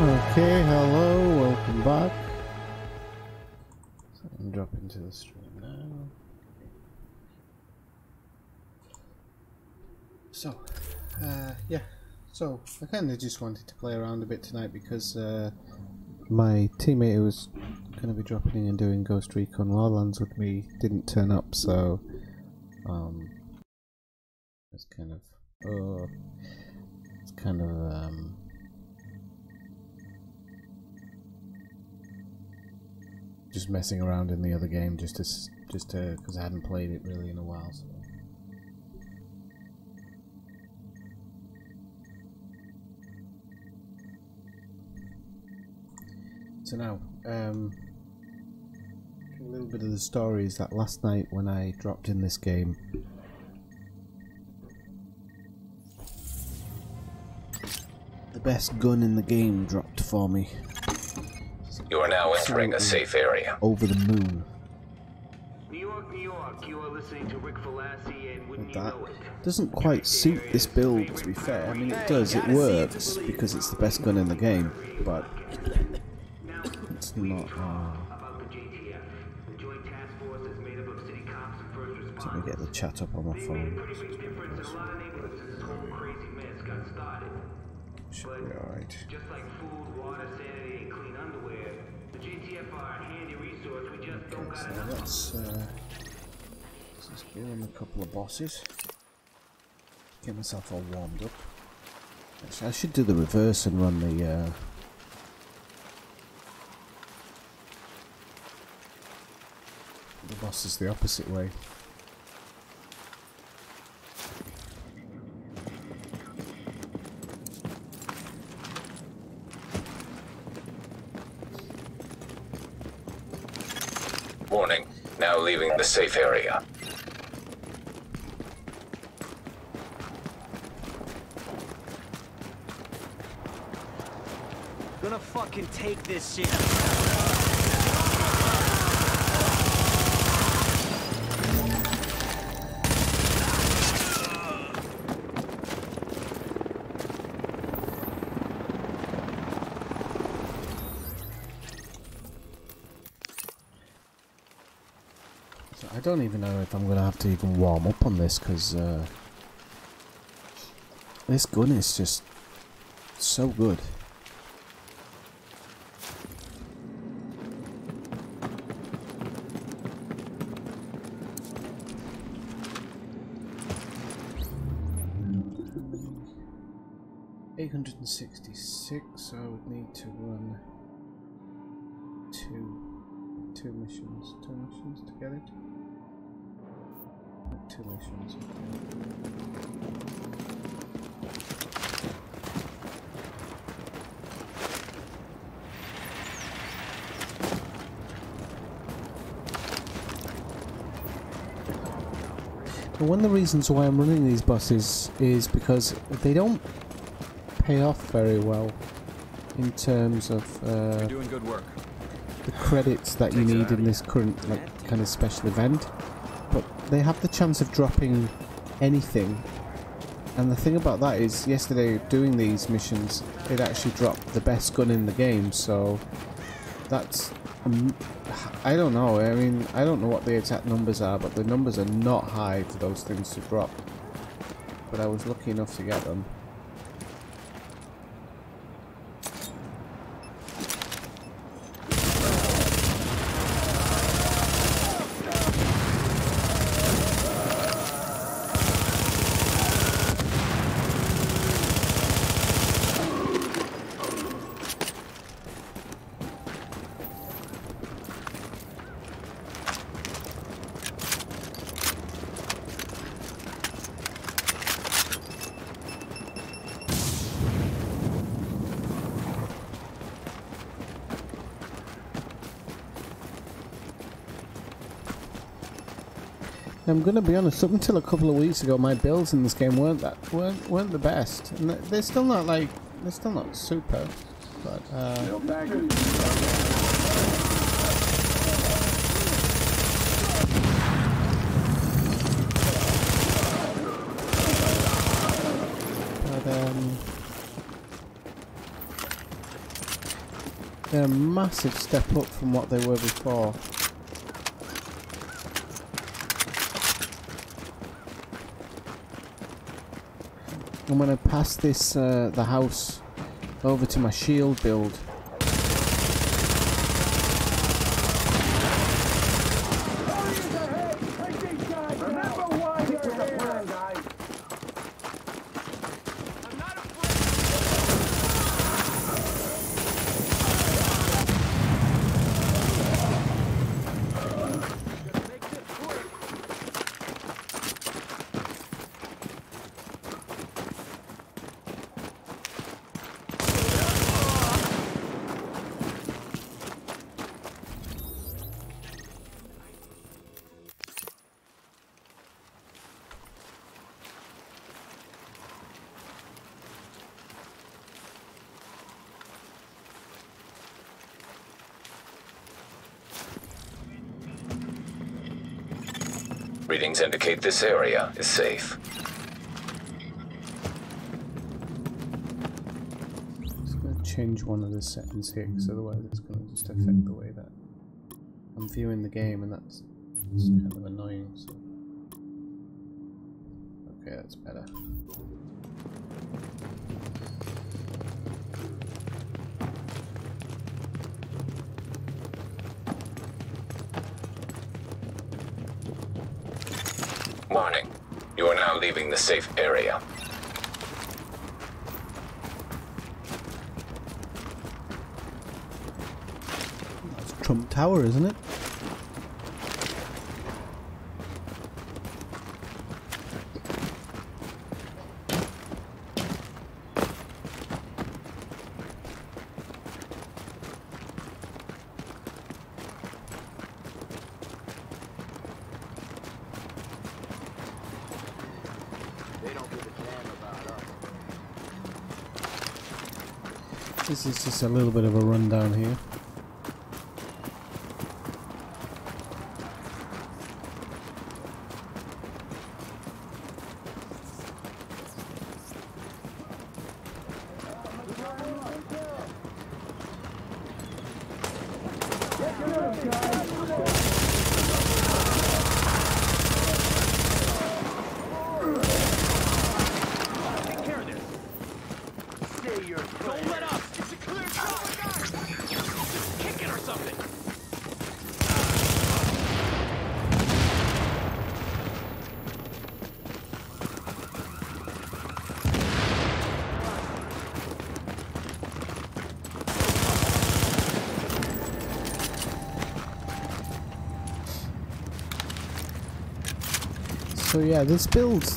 Okay, hello, welcome back. So I'm dropping into the stream now. So, yeah. So, I kind of just wanted to play around a bit tonight because my teammate who was going to be dropping in and doing Ghost Recon Wildlands with me didn't turn up, so it's kind of just messing around in the other game just to because I hadn't played it really in a while. So now, a little bit of the story is that last night when I dropped in this game, the best gun in the game dropped for me. You are now entering a safe area. Over the moon. New York, New York, you are listening to Rick Falassi, and wouldn't you know it? Doesn't quite suit this build, to be fair. I mean, it does, it works because it's the best gun in the game, but it's not. Let me get the chat up on my phone. Should be alright. Just like food, water, sanity, and clean underwear, the JTF are a handy resource. We just don't got enough. Let's just get on a couple of bosses. Get myself all warmed up. Actually, I should do the reverse and run the bosses the opposite way. Warning, now leaving the safe area. Gonna fucking take this shit. I don't even know if I'm going to have to even warm up on this because this gun is just so good. $866, so I would need to run two missions to get it. Two missions. And one of the reasons why I'm running these buses is because they don't pay off very well in terms of You're doing good work. the credits that you need in this current kind of special event. But they have the chance of dropping anything, and the thing about that is yesterday doing these missions it actually dropped the best gun in the game, so that's I don't know, I mean I don't know what the exact numbers are, but the numbers are not high for those things to drop, but I was lucky enough to get them. I'm gonna be honest. Up until a couple of weeks ago, my builds in this game weren't the best, and they're still not super. But They're a massive step up from what they were before. And when I pass this, the house over to my shield build, Readings indicate this area is safe. I'm going to change one of the settings here, because otherwise it's going to just affect the way that I'm viewing the game, and that's kind of annoying. So. Okay, that's better. Warning. You are now leaving the safe area. That's Trump Tower, isn't it? This is just a little bit of a rundown here. So yeah, this build's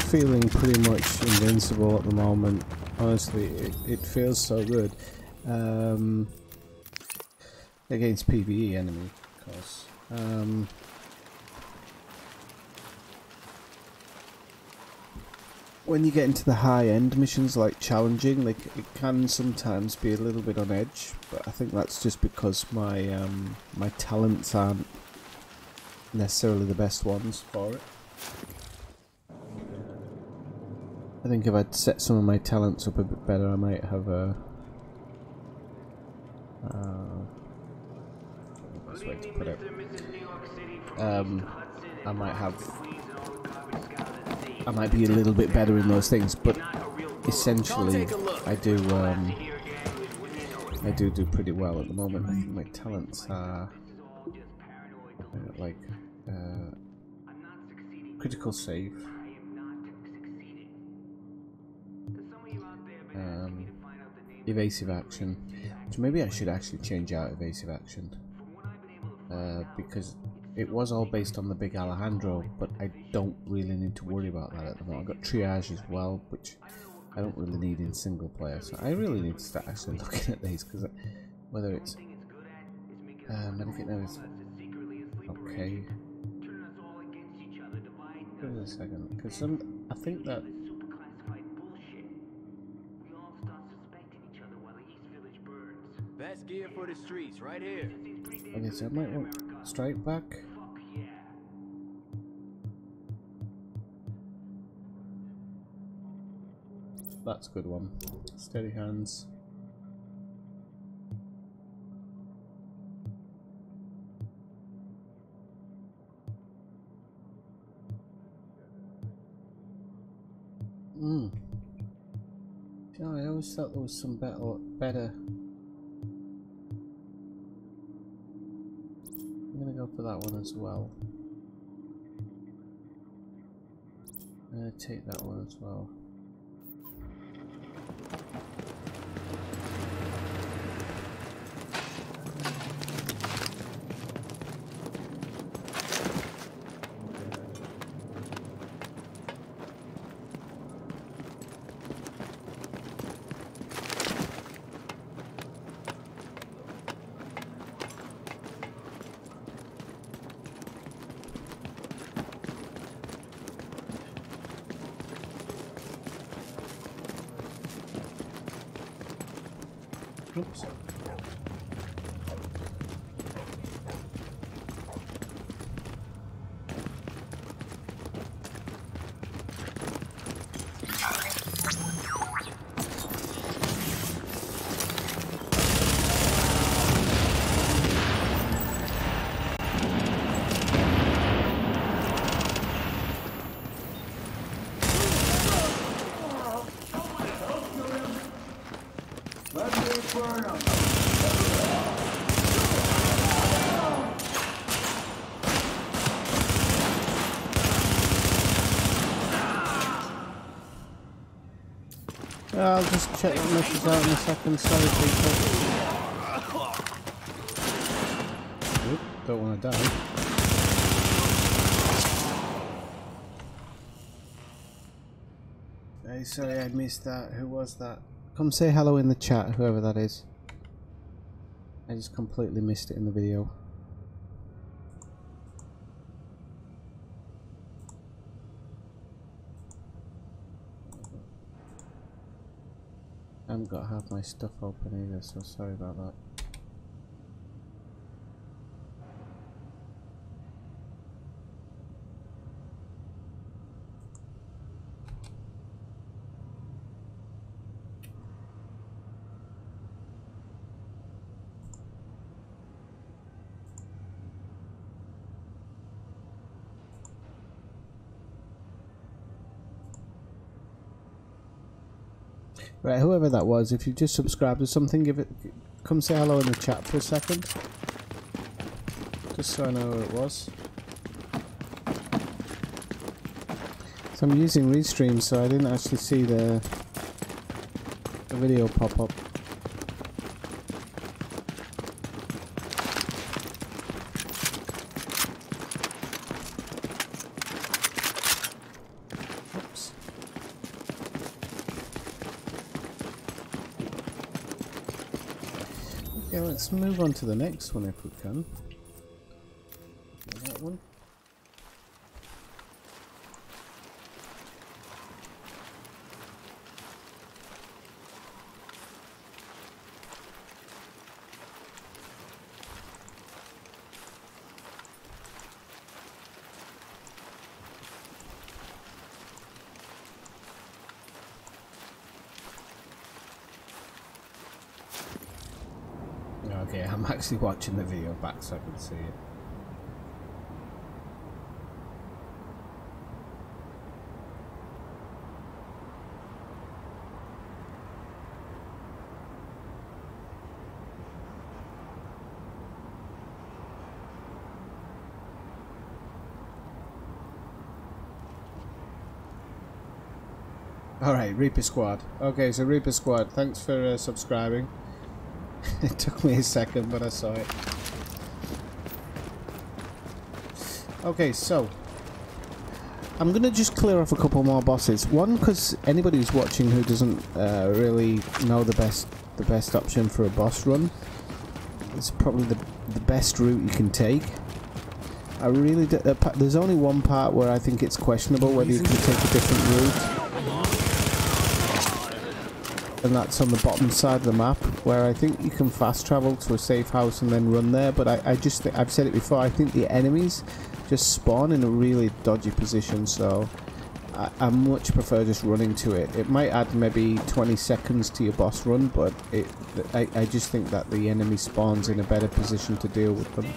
feeling pretty much invincible at the moment. Honestly, it feels so good. Against PvE enemy, of course. When you get into the high-end missions like challenging, like it can sometimes be a little bit on edge, but I think that's just because my my talents aren't necessarily the best ones for it. I think if I'd set some of my talents up a bit better, I might have a best way to put it. I might be a little bit better in those things, but essentially, I do pretty well at the moment. I think my talents are like critical save. Evasive action, which maybe I should actually change out evasive action, because it was all based on the big Alejandro, but I don't really need to worry about that at the moment. I've got triage as well, which I don't really need in single player, so I really need to start actually looking at these, because whether it's medikit now is okay. Give us a second, because I think that Best gear for the streets, right here. okay, so I might want strike back. That's a good one. Steady hands. Hmm. You know, I always thought there was some better. I'm gonna go for that one as well. I'm gonna take that one as well. Oops. I'll just check that message out in a second, sorry people. Oop, don't want to die. Hey, sorry I missed that. Who was that? Come say hello in the chat, whoever that is. I just completely missed it in the video. I haven't got half my stuff open either, so sorry about that. Right, whoever that was, if you just subscribed or something, come say hello in the chat for a second. Just so I know who it was. So I'm using Restream, so I didn't actually see the video pop up. Yeah, let's move on to the next one if we can. That one. Okay, I'm actually watching the video back so I can see it. Alright, Reaper Squad. Okay, so Reaper Squad, thanks for subscribing. It took me a second, but I saw it. Okay, so I'm gonna just clear off a couple more bosses. One, because anybody who's watching who doesn't really know the best option for a boss run, it's probably the best route you can take. I really there's only one part where I think it's questionable whether you can take a different route. And that's on the bottom side of the map, where I think you can fast travel to a safe house and then run there, but I just think, I've said it before, I think the enemies just spawn in a really dodgy position, so I much prefer just running to it. It might add maybe 20 seconds to your boss run, but I just think that the enemy spawns in a better position to deal with them.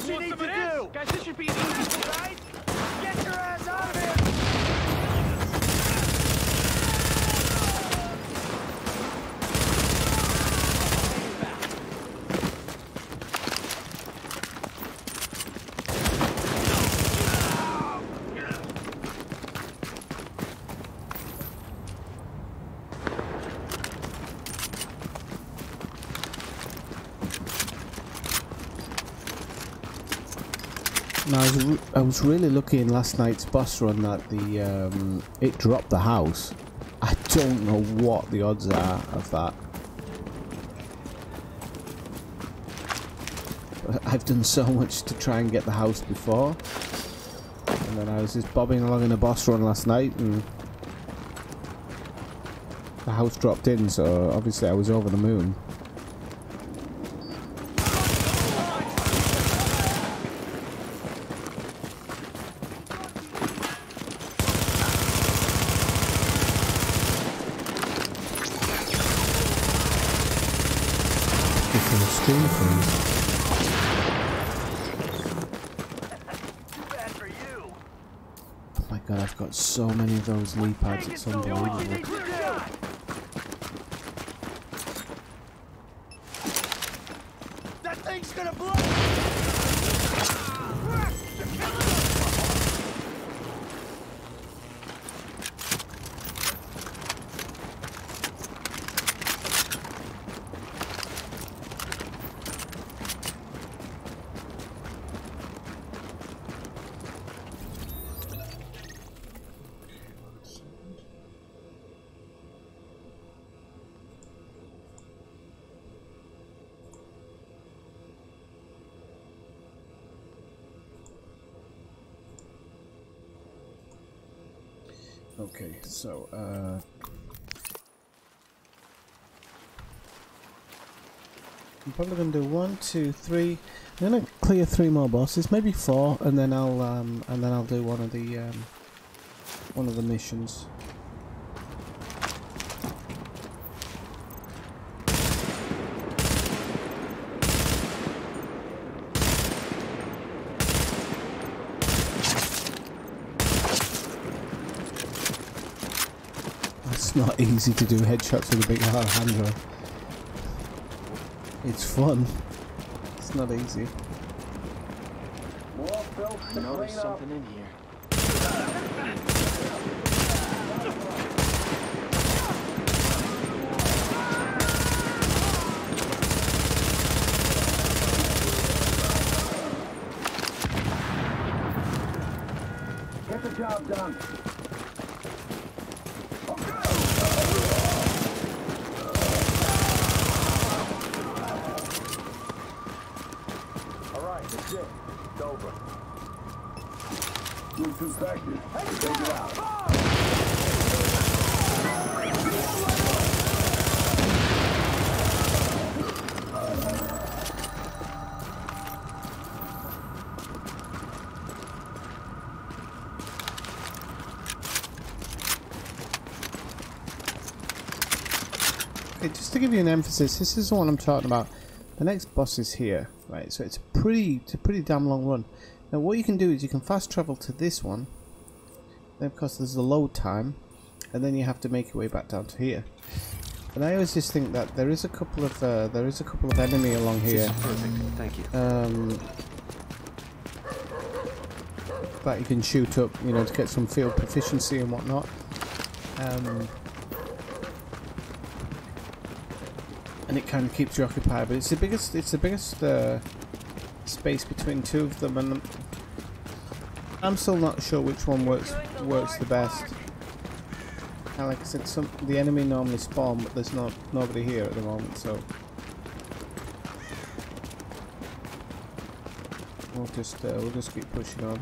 what you need to do! Guys, this should be easy, right? Get your ass out of here! Now, I was really lucky in last night's boss run that it dropped the house. I don't know what the odds are of that. But I've done so much to try and get the house before, and then I was just bobbing along in a boss run last night, and the house dropped in. So obviously I was over the moon. Oh my god, I've got so many of those leap outs, it's unbelievable. That thing's gonna blow! Okay, so I'm probably gonna do 1, 2, 3. I'm gonna clear 3 more bosses, maybe 4, and then I'll do one of the missions. It's not easy to do headshots with a big hand. It's fun. It's not easy. I know there's something in here. Get the job done. That's it. It's over. You're suspected. Take it out. Okay, just to give you an emphasis, this is the one I'm talking about. The next boss is here, right? So it's a pretty damn long run. Now what you can do is you can fast travel to this one. Then of course there's the load time, and then you have to make your way back down to here. And I always just think that there is a couple of enemy along here. Perfect. Thank you. That you can shoot up, you know, to get some field proficiency and whatnot. And it kind of keeps you occupied, but it's the biggest space between two of them, and I'm still not sure which one works the best. And like I said, the enemy normally spawn, but there's nobody here at the moment, so we'll just keep pushing on.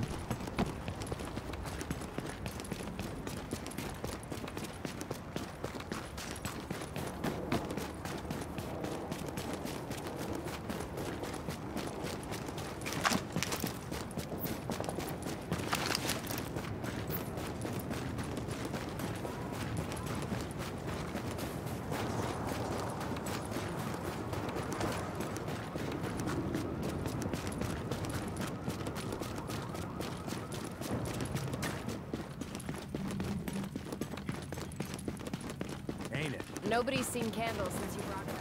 Nobody's seen candles since you brought it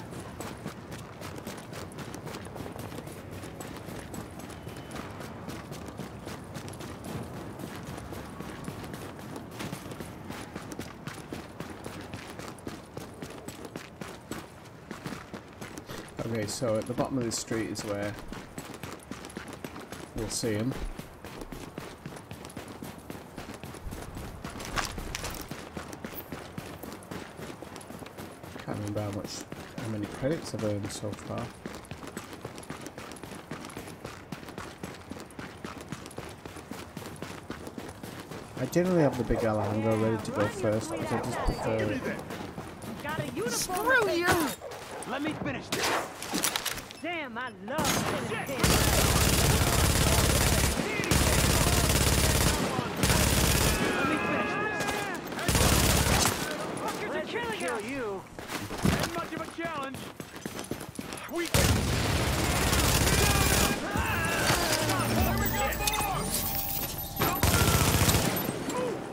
up. Okay, so at the bottom of this street is where we'll see him. Can't remember how many credits I've earned so far. I generally have the big Alejandro ready to go first because I just prefer it. Screw you! Let me finish this. Damn, I love this. Let me finish this. Let's kill you. Ain't much of a challenge. We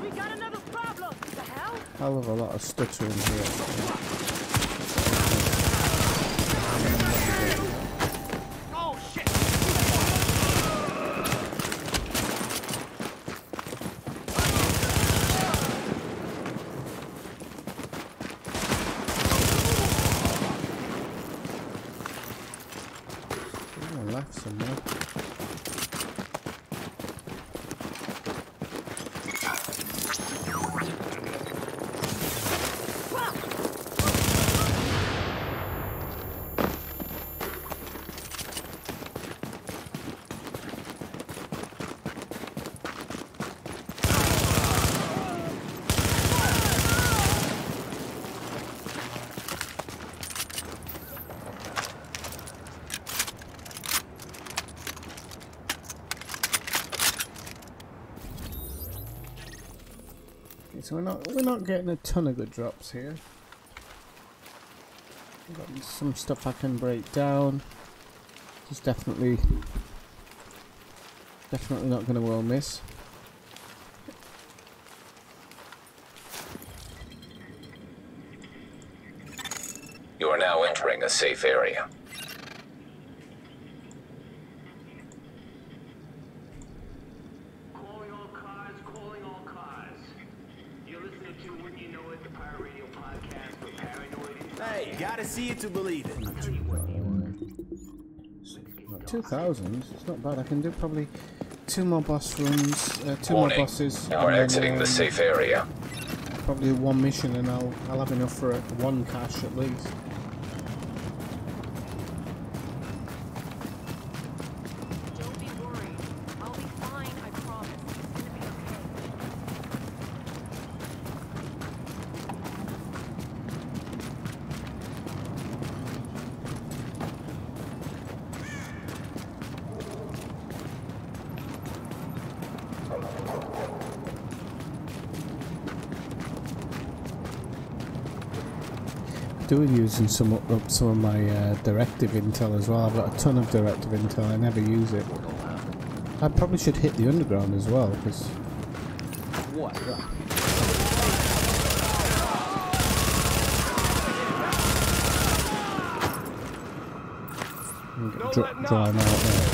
got another problem. The hell? Hell of a lot of stuttering here. Left somewhere. So we're not getting a ton of good drops here. We've got some stuff I can break down. Just definitely not going to well miss. You are now entering a safe area. Hey, gotta see it to believe it. 2,000? It's not bad. I can do probably 2 more boss runs, 2 more Warning. bosses. You are and then, exiting the safe area. Probably 1 mission, and I'll have enough for 1 cache at least. Don't be worried. I'll be fine, I promise. It's gonna be okay. Doing using some of my directive intel as well. I've got a ton of directive intel. I never use it. I probably should hit the underground as well because. What? Dry him out there.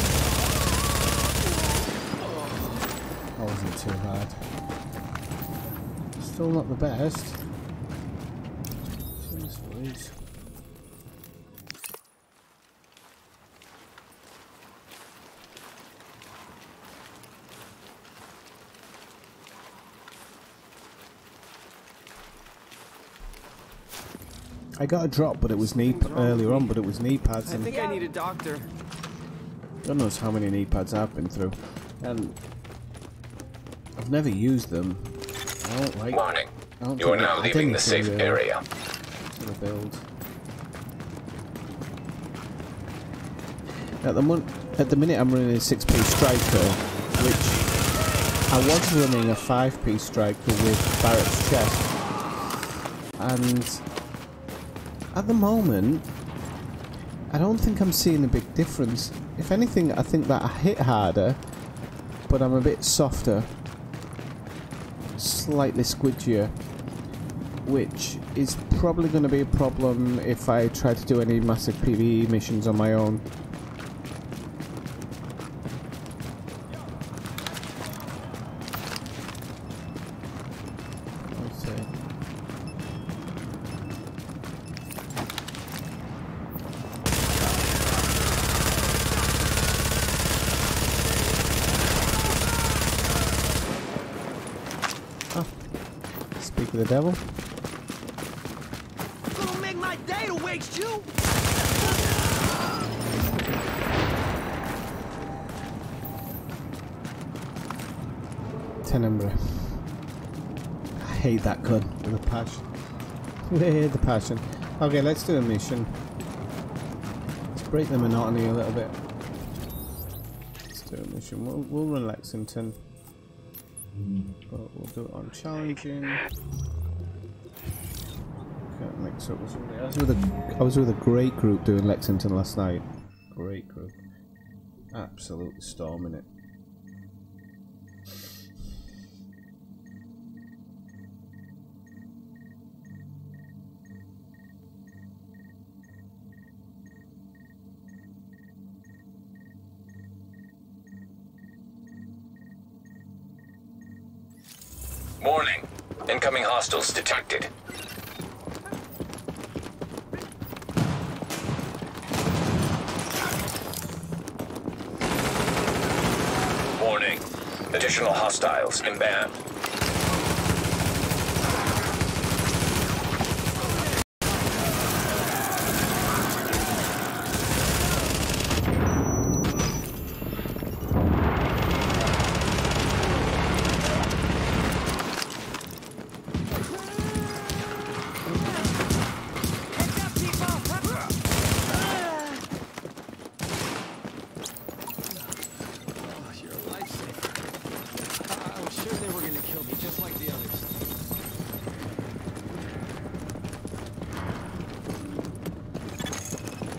That wasn't too hard. Still not the best. Please. I got a drop, but it was knee earlier on, but it was knee pads. I think I need a doctor. God knows how many knee pads I've been through, and I've never used them. I don't like. Warning. I don't You are think now I leaving the think safe they, area. To the build. At the minute I'm running a 6p striker, which I was running a 5p striker with Barrett's chest, and at the moment I don't think I'm seeing a big difference. If anything, I think that I hit harder, but I'm a bit softer, slightly squidgier, which is probably going to be a problem if I try to do any massive PvE missions on my own. Let's see. Oh, speak of the devil. Gonna make my day to waste you. Tenebrae. I hate that gun with a passion. With a passion. Okay, let's do a mission. Let's break the monotony a little bit. Let's do a mission. We'll run Lexington. But we'll do it on challenging. Can't mix up with somebody else. I was with a great group doing Lexington last night. Great group. Absolutely storming it. Warning. Incoming hostiles detected. Warning. Additional hostiles inbound.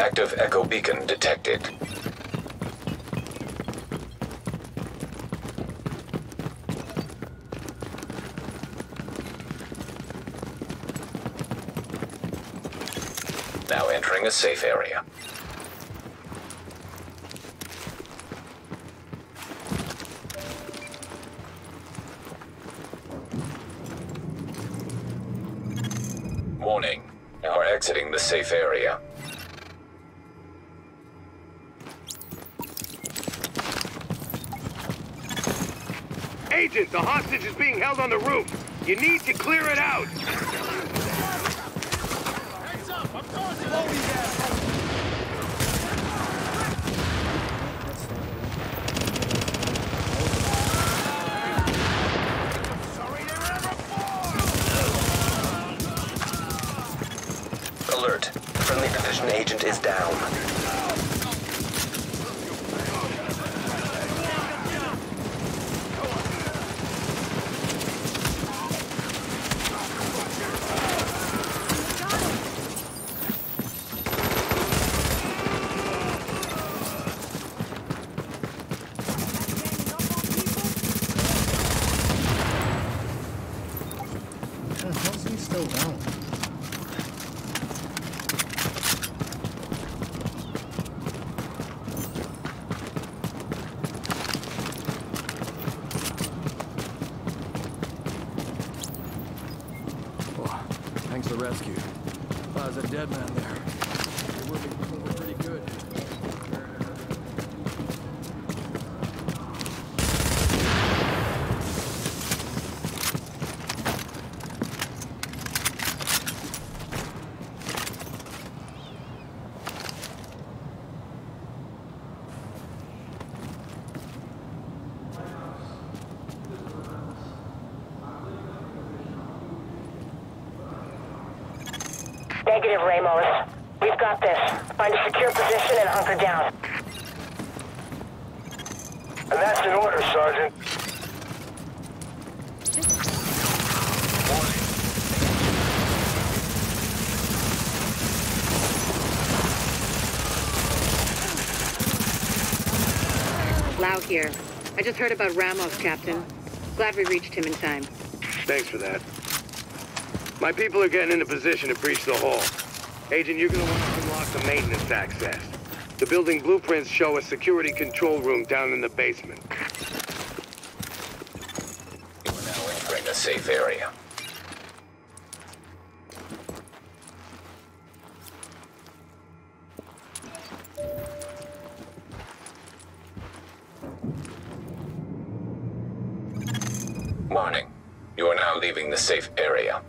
Active echo beacon detected. Now entering a safe area. Warning. You are exiting the safe area. Agent, the hostage is being held on the roof. You need to clear it out. Heads up! I'm going to blow these assholes! Sorry they were ever born! Alert. Friendly division agent is down. How's he still down? Oh, thanks for the rescue. If I was a dead man there, it would be pretty good. Negative, Ramos. We've got this. Find a secure position and hunker down. And that's an order, Sergeant. Lau here. I just heard about Ramos, Captain. Glad we reached him in time. Thanks for that. My people are getting into position to breach the hull. Agent, you're gonna want to unlock the maintenance access. The building blueprints show a security control room down in the basement. You are now entering a safe area. Warning. You are now leaving the safe area.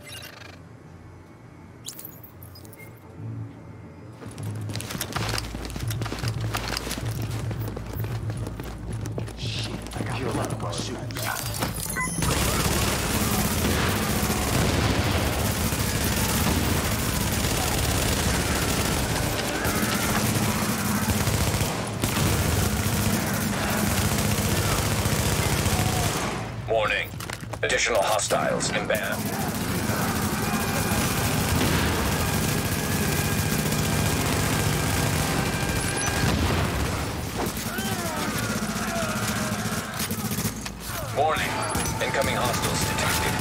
Warning. Additional hostiles inbound. Warning. Incoming hostiles detected.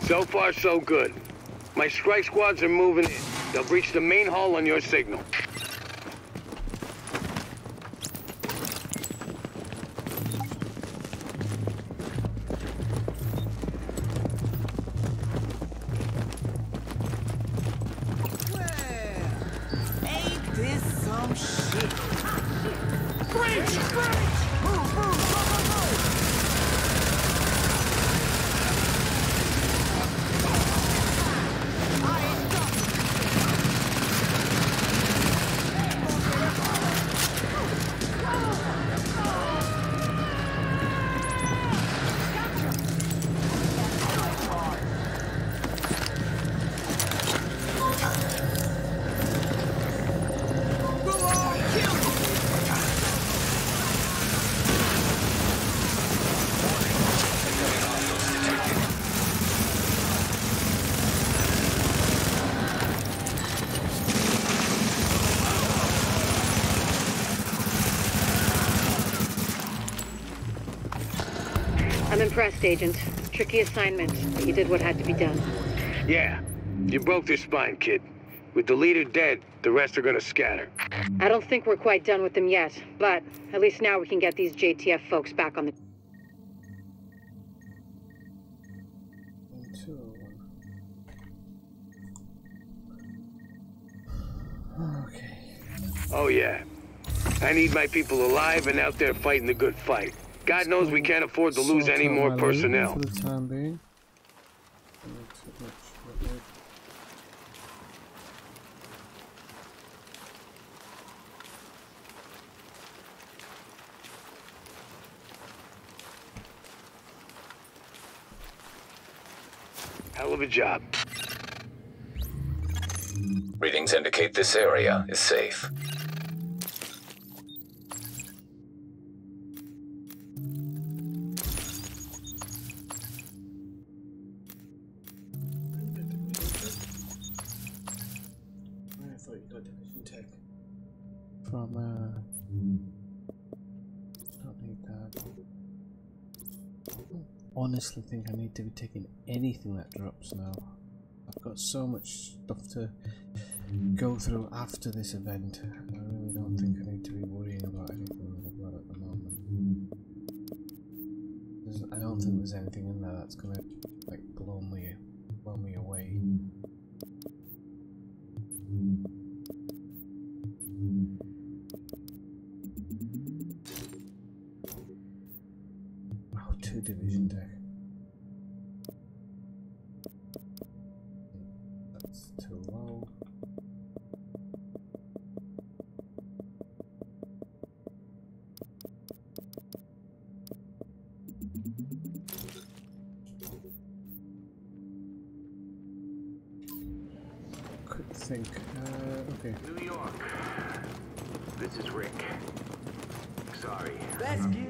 So far, so good. My strike squads are moving in. They'll breach the main hull on your signal. Ain't this some shit? Breach! Move, go, go, go! I'm impressed, Agent. Tricky assignment, but you did what had to be done. Yeah, you broke their spine, kid. With the leader dead, the rest are gonna scatter. I don't think we're quite done with them yet, but at least now we can get these JTF folks back on the... Okay. Oh yeah. I need my people alive and out there fighting the good fight. God knows we can't afford to lose any more personnel. For the time being. Hell of a job. Readings indicate this area is safe. From don't need that. Honestly think I need to be taking anything that drops now. I've got so much stuff to go through after this event. I really don't think I need to be worrying about anything that I've got at the moment. I don't think there's anything in there that's gonna like blow me away. Oh, 2 division deck. That's too low. quick think. Okay. New York. This is Rick. Sorry. Rescue.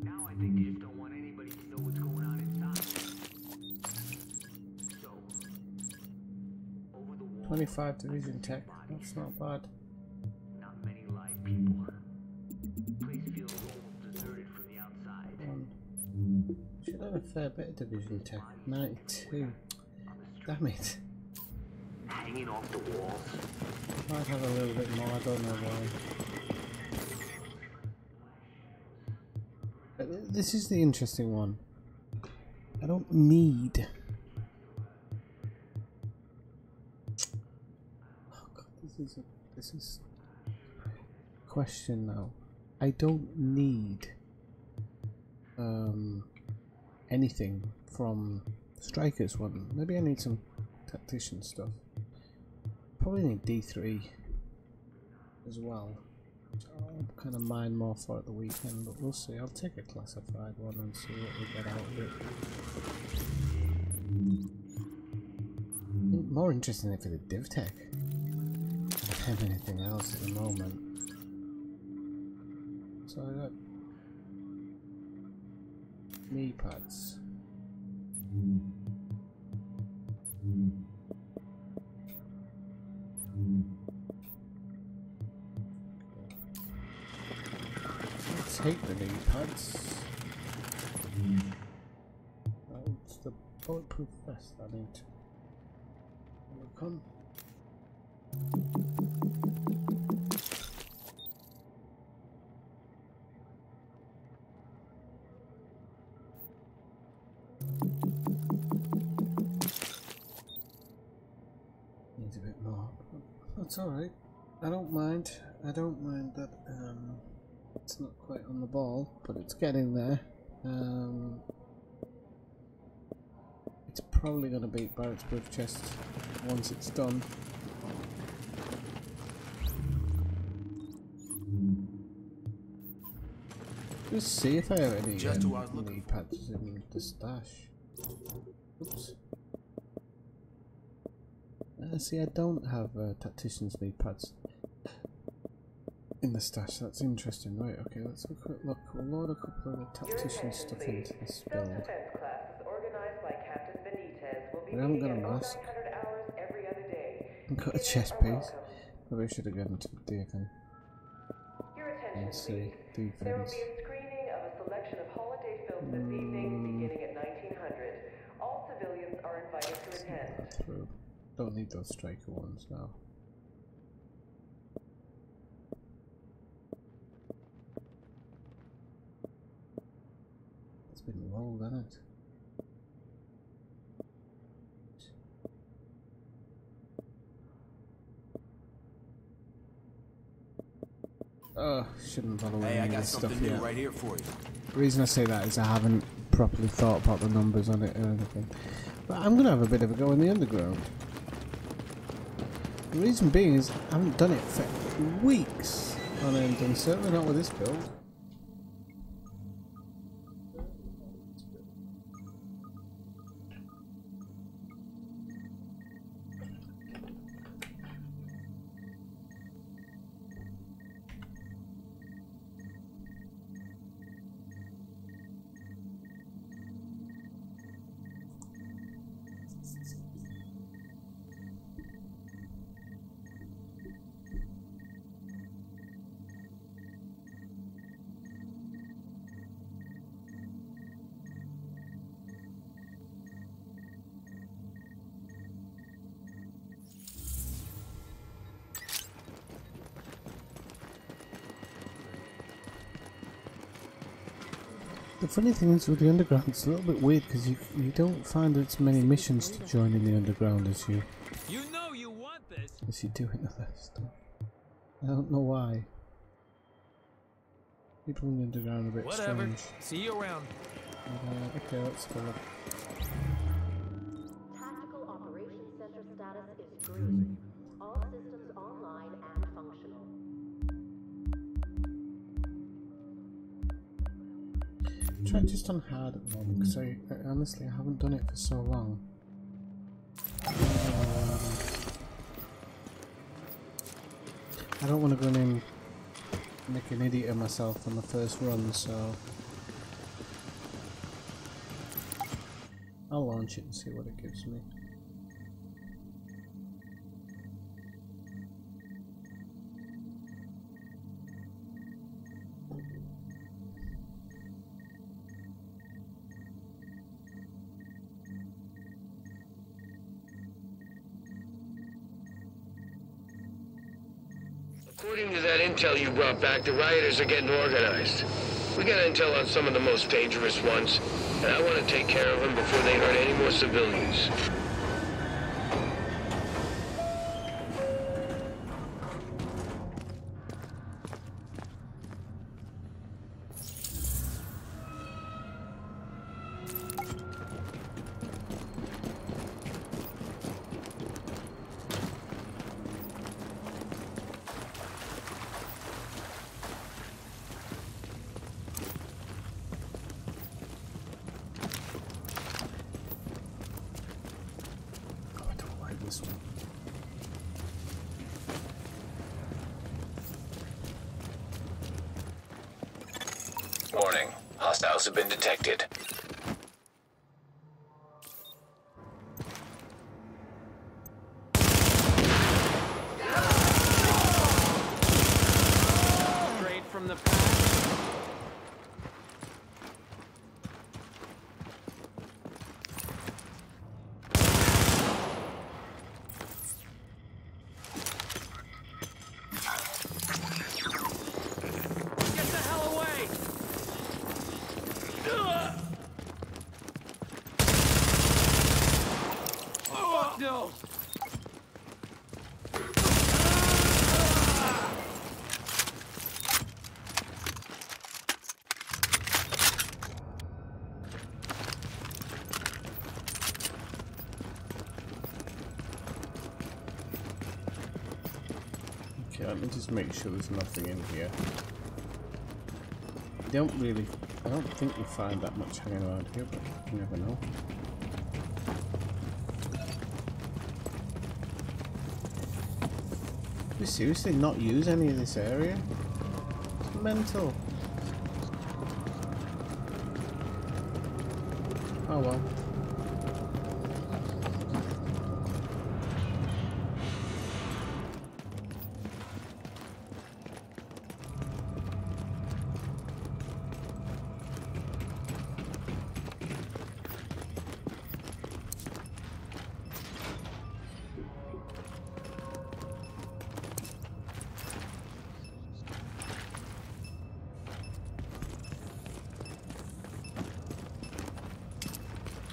Now I think they just don't want anybody to know what's going on inside. 25 division tech. That's not bad. Not many live people. Place feels almost deserted from the outside. Should have a fair bit of division tech. 92. Damn it. Hanging off the walls. Might have a little bit more, I don't know why. But this is the interesting one. I don't need... Oh god, this is a question now. I don't need anything from Strikers one. Maybe I need some tactician stuff. Probably need D3 as well, which I'll kind of mine more for at the weekend, but we'll see. I'll take a classified one and see what we get out of it. More interesting for the div tech. I don't have anything else at the moment. So I got knee pads. I'll take the knee pads. Oh, it's the bulletproof vest I need to look on. Needs a bit more. That's alright. I don't mind. I don't mind that it's not quite on the ball, but it's getting there. It's probably going to beat Barrett's Proof Chest once it's done. Just see if I have any knee pads in the stash. Oops. See, I don't have tactician's knee pads in the stash. That's interesting. Right, okay, let's have a quick look. We'll load a couple of the tactician stuff into this build. We haven't got a mask. I've got a chest piece. Maybe I should have gone to the DFN. Let's see, defense. Don't need those striker ones now. It's been rolled, hasn't it? Oh, shouldn't bother with any of this stuff yet. Right here for you. The reason I say that is I haven't properly thought about the numbers on it or anything. But I'm going to have a bit of a go in the underground. The reason being is I haven't done it for weeks on end, and certainly not with this build. The funny thing is with the underground, it's a little bit weird because you don't find as many missions to join in the underground as you know you want this. as you do in other stuff. I don't know why. People in the underground are a bit Whatever. strange. See you around. Okay, let's go. Tactical Operations Center status is green. All systems online and functional. Try it just on hard at the moment, because I honestly I haven't done it for so long. I don't want to go in and make an idiot of myself on the first run, so I'll launch it and see what it gives me. According to that intel you brought back, the rioters are getting organized. We got intel on some of the most dangerous ones, and I want to take care of them before they hurt any more civilians. This one. Warning. Hostiles have been detected. Straight from the pack. No! Okay, let me just make sure there's nothing in here. I don't think we find that much hanging around here, but you never know. We seriously not use any of this area? It's mental. Oh well.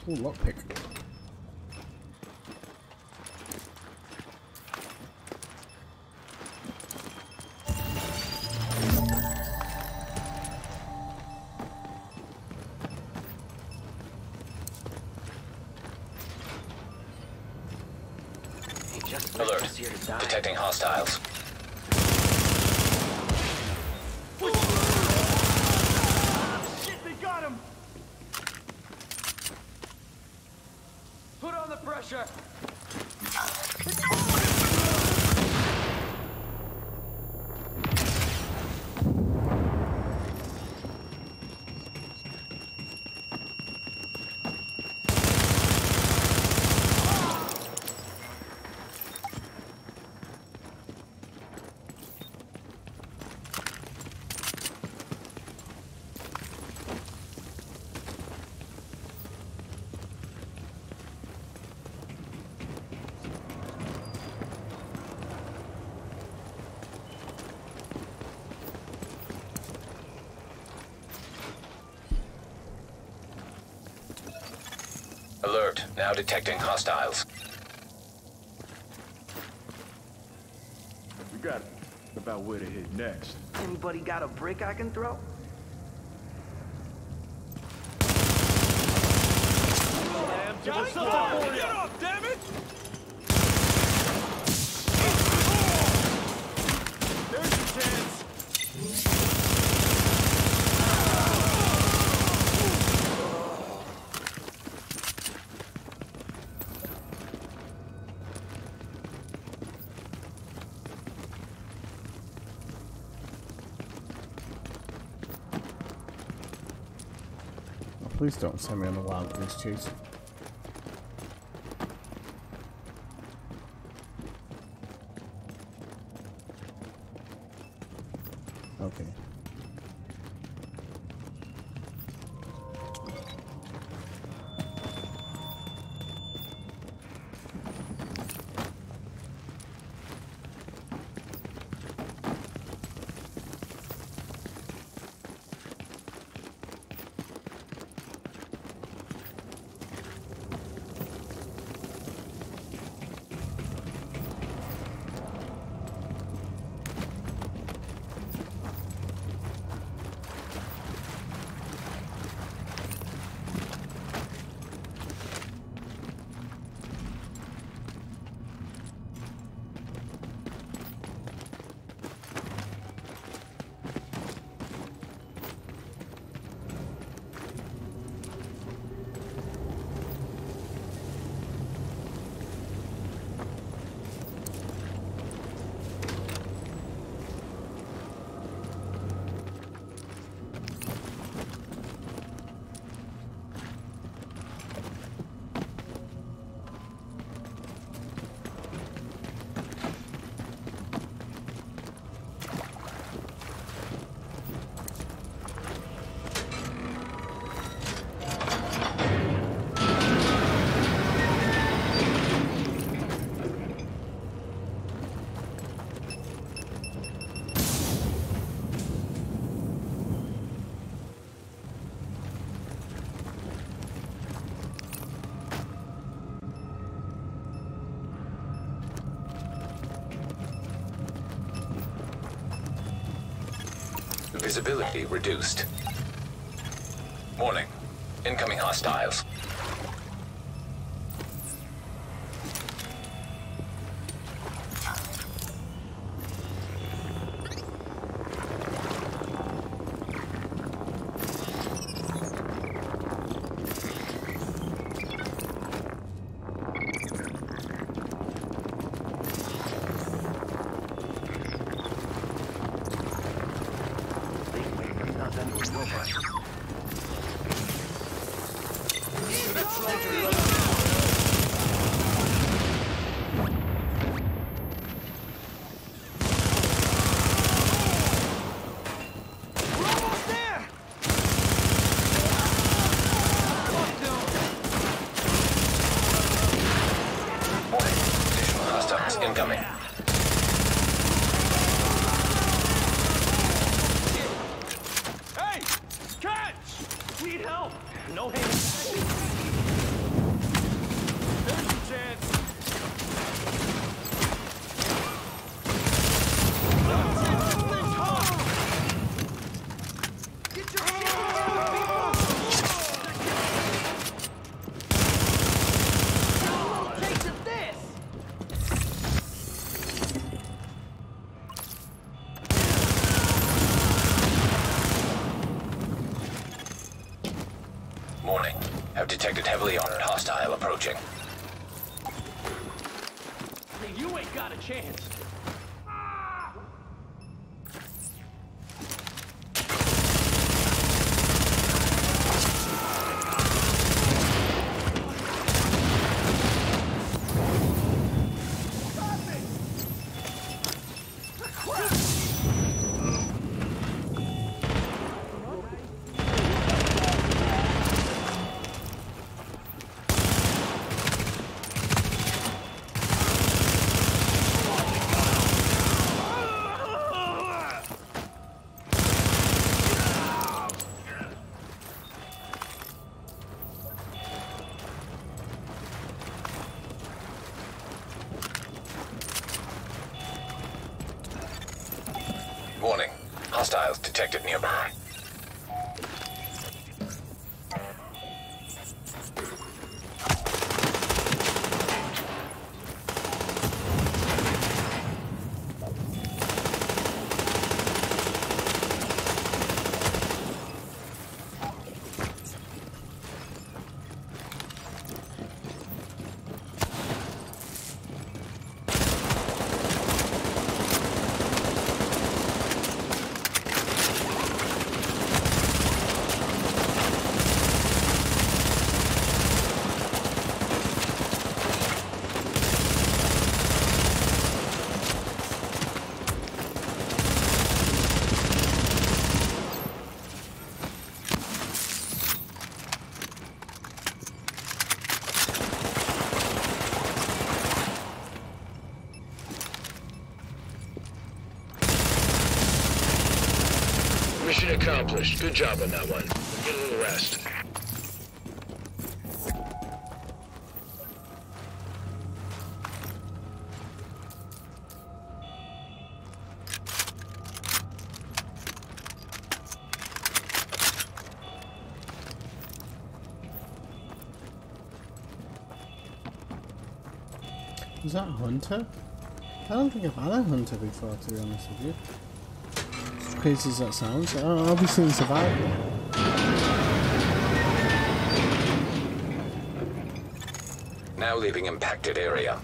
Ooh, lockpick. Alert. Detecting hostiles. Shit, they got him! Put on the pressure! Alert. Now detecting hostiles. We got it. about where to hit next. Anybody got a brick I can throw? Johnny, get off, damn it! There's your chance. Please don't send me on the wild goose chase. Okay. Visibility reduced. Warning. Incoming hostiles. Incoming. Hey! Catch! Need help! No hands. There's your chance. Get your taste of this! Warning. Have detected heavily armored hostile approaching. Hey, you ain't got a chance. Warning. Hostiles detected nearby. Mission accomplished. Good job on that one. Get a little rest. Was that a hunter? I don't think I've had a hunter before, to be honest with you. As crazy as that sounds, obviously he survived it. Now leaving impacted area.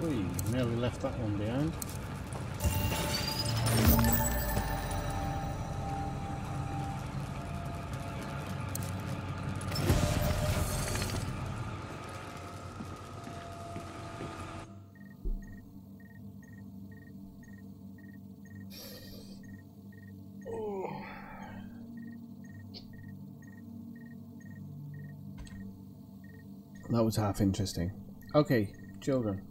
We nearly left that one behind. That was half interesting. Okay, children.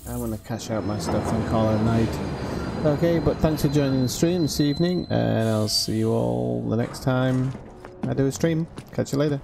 I'm gonna cash out my stuff and call it a night. Okay, but thanks for joining the stream this evening, and I'll see you all the next time I do a stream. Catch you later.